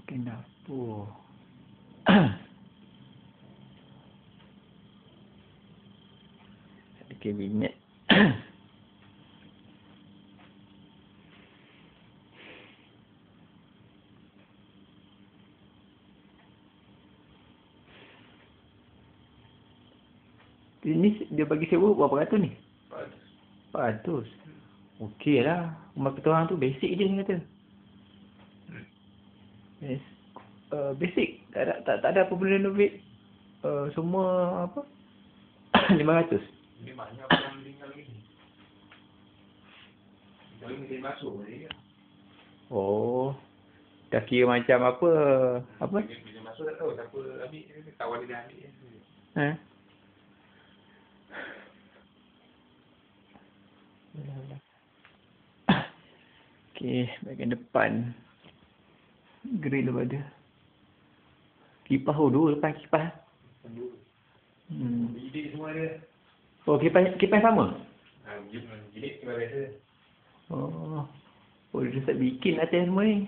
Bikin dapur. Ada kabinet. Ini dia bagi sewa berapa ratus ni? 400. Okey lah. Rumah kita orang tu basic je ni kata. Yes. Basic. Tak ada apa benda renovate. Semua apa? 500. Ini banyak orang tinggal lagi. Kalau mesti masuk je. Oh. Dah kira macam apa? Bila masuk tak tahu siapa ambil. Kawan dia dah ambil. Okey, bahagian depan. Grill apa ada? Kipas dulu depan kipas. Bilik semua ada. Oh, kipas sama? Bilik semua ada. Oh, dia start bikin atas semua ni.